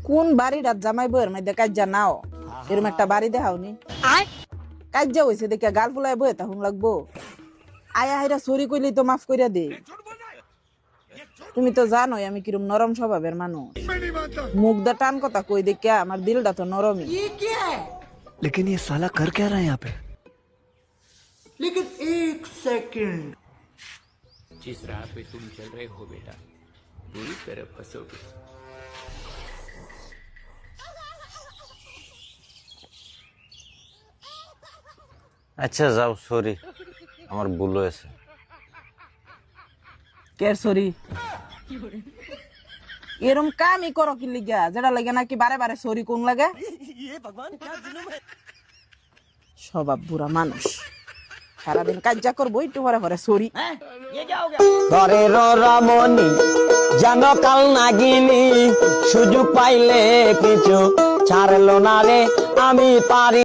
কোন বাড়িটা জামাই বইয়ের মধ্যে কাজ্জা নাও এরকম একটা বাড়ি দেখাওনি কাজ্জা হয়েছে দেখে গাল ফুলাই বয়ে তখন লাগবো আয়া হাইরা সরি কইলি তো মাফ কইরা দে তুমি তো জানোই আমি কিরম নরম স্বভাবের মানুষ মুখ দা টান কথা কই দেখে আমার দিলটা তো নরমই लेकिन ये साला कर क्या रहा है यहाँ पे लेकिन एक सेकंड जिस राह पे तुम चल रहे हो बेटा बुरी तरह फंसोगे। আচ্ছা যাও সরি আমার ভুল হয়েছে কের সরি এরম কামই করো কি লিগা যেটা লাগে নাকি বারে বারে সরি কোন লাগে স্বভাব বুড়া মানুষ সারাদিন কাজ্জা করবো একটু পরে পরে সরি ঘরের রমণী যেন কাল নাগিনী সুযোগ পাইলে কিছু ছাড়লো না রে আমি পারি